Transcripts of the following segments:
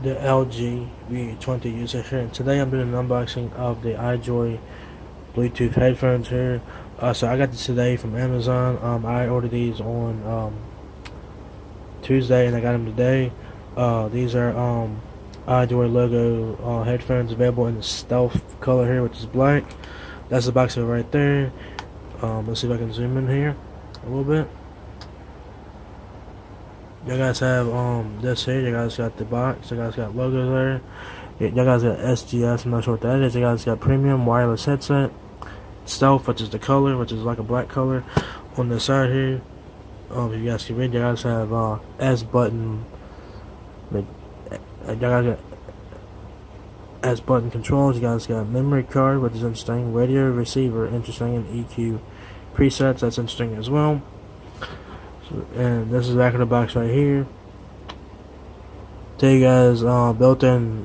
the LG V20 user here, and today I'm doing an unboxing of the iJoy Bluetooth headphones here. So I got this today from Amazon. I ordered these on Tuesday and I got them today. These are iJoy logo headphones available in the stealth color here, which is black. That's the box of it right there. Let's see if I can zoom in here a little bit. You guys have this here. You guys got the box. You guys got logos there. You guys got SGS. I'm not sure what that is. You guys got premium wireless headset. Stealth, which is the color, which is like a black color. On the side here, if you guys can read, you guys have S button. You guys got S button controls. You guys got memory card, which is interesting. Radio receiver, interesting, and EQ presets. That's interesting as well. And this is back in the box right here. Tell you guys, built-in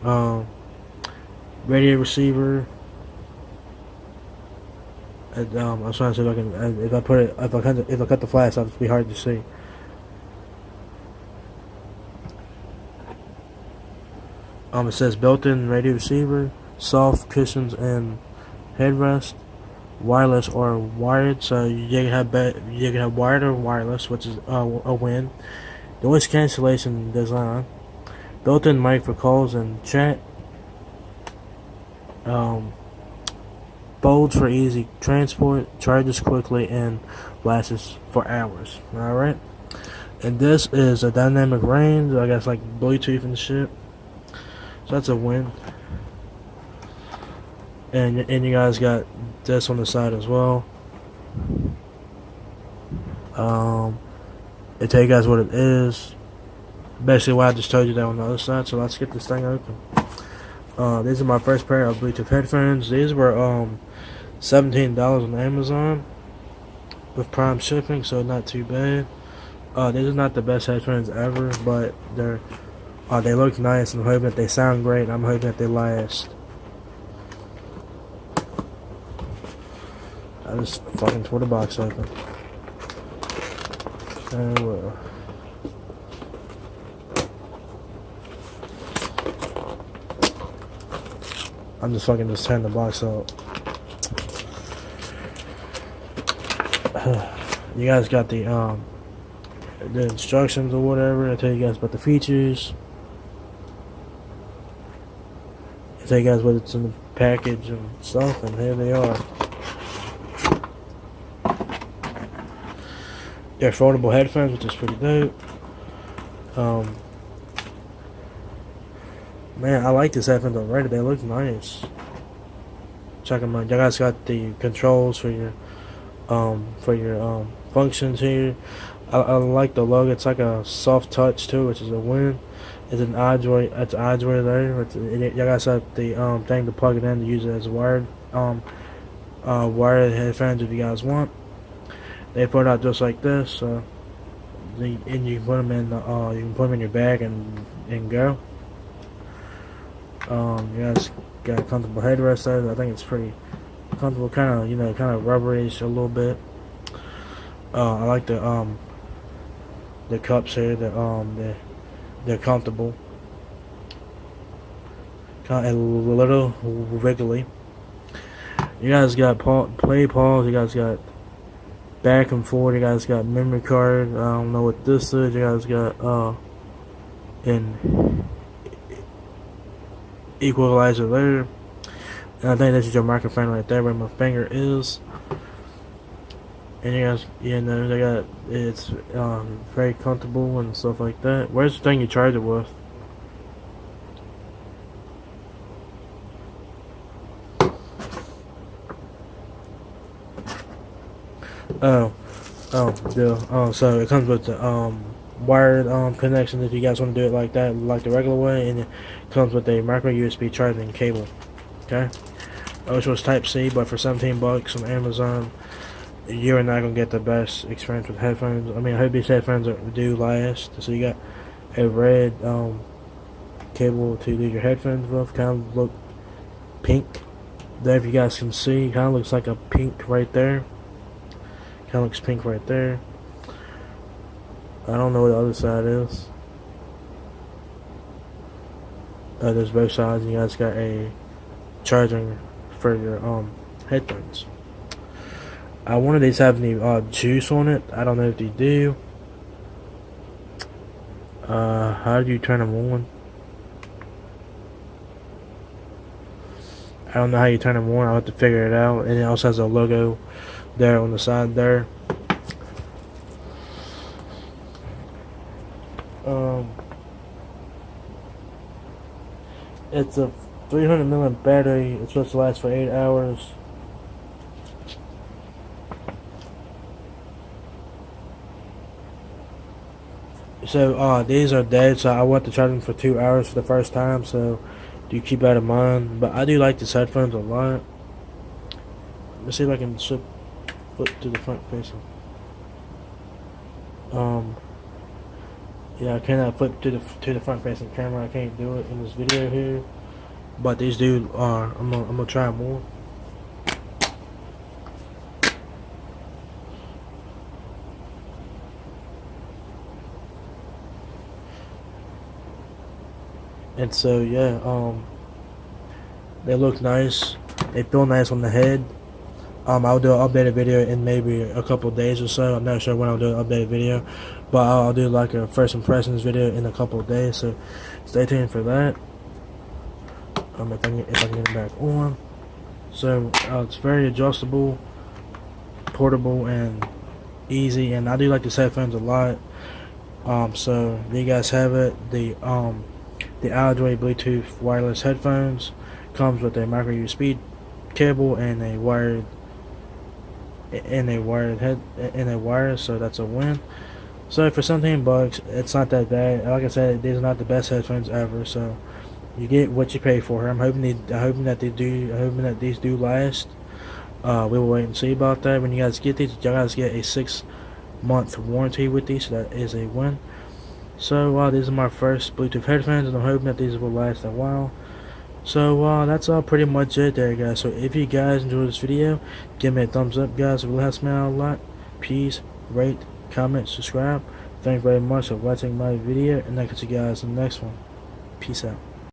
radio receiver. And, I was trying to see if I can. If I put it, if I cut the flash off, it'd be hard to see. It says built-in radio receiver, soft cushions and headrest. Wireless or wired, so you can have wired or wireless, which is a win. Noise cancellation design, built-in mic for calls and chat. Folds for easy transport, charges quickly, and lasts for hours. All right, and this is a dynamic range. I guess like Bluetooth and shit. So that's a win. And you guys got this on the side as well. It tell you guys what it is. Basically what I just told you that on the other side. So let's get this thing open. These are my first pair of Bluetooth headphones. These were $17 on Amazon with Prime shipping, so not too bad. These are not the best headphones ever, but they look nice, and I'm hoping that they sound great, and I'm hoping that they last. I just fucking tore the box open. Oh well. I'm just fucking tearing the box out. You guys got the instructions or whatever. I tell you guys about the features. I tell you guys what's in the package and stuff, and here they are. They're foldable headphones, which is pretty dope. Man, I like these headphones already. They look nice. Check them out. You guys got the controls for your functions here. I like the logo. It's like a soft touch too, which is a win. It's an iJoy. It's iJoy there. You guys have the thing to plug it in to use it as wired wired headphones if you guys want. They put out just like this, and you can put them in your bag and go. You guys got a comfortable headrest there. I think it's pretty comfortable, kind of rubberish a little bit. I like the cups here. They're comfortable, kind of a little wiggly. You guys got play pause. You guys got back and forth. You guys got memory card. I don't know what this is. You guys got an equalizer there. And I think this is your microphone right there where my finger is. And you guys, they got it's very comfortable and stuff like that. Where's the thing you charge it with? So it comes with the wired connection if you guys want to do it like that, like the regular way, and it comes with a micro USB charging cable. Okay, which was Type C, but for $17 on Amazon, you're not gonna get the best experience with headphones. I mean, I hope these headphones do last. So you got a red cable to do your headphones with. Kind of look pink. There, if you guys can see, kind of looks like a pink right there. Kind of looks pink right there. I don't know what the other side is. There's both sides. You guys got a charging for your headphones. One of these have any juice on it. I don't know if they do. How do you turn them on? I don't know how you turn them on. I'll have to figure it out. And it also has a logo there on the side there. It's a 300 milliamp battery. It's supposed to last for 8 hours. So these are dead, so I went to charge them for 2 hours for the first time, so do keep that in mind. But I do like these headphones a lot. Let's see if I can flip to the front facing. Yeah, I cannot flip to the front facing camera. I can't do it in this video here. But these do are. I'm gonna try more. And so yeah, they look nice. They feel nice on the head. I'll do an updated video in maybe a couple days or so. I'm not sure when I'll do an updated video, but I'll do like a first impressions video in a couple of days. So stay tuned for that. If I can get it back on. So it's very adjustable, portable, and easy. And I do like these headphones a lot. So you guys have it. The iJoy Bluetooth wireless headphones comes with a micro USB cable and a wired wire, so that's a win. So for $17, it's not that bad. Like I said, these are not the best headphones ever, so you get what you pay for. I'm hoping that these do last. We will wait and see about that. When you guys get these, you guys get a 6-month warranty with these, so that is a win. So these are my first Bluetooth headphones, and I'm hoping that these will last a while. So that's all pretty much it there, guys. So if you guys enjoyed this video, give me a thumbs up, guys. It really helps me out a lot. Please rate, comment, subscribe. Thank you very much for watching my video, and I'll catch you guys in the next one. Peace out.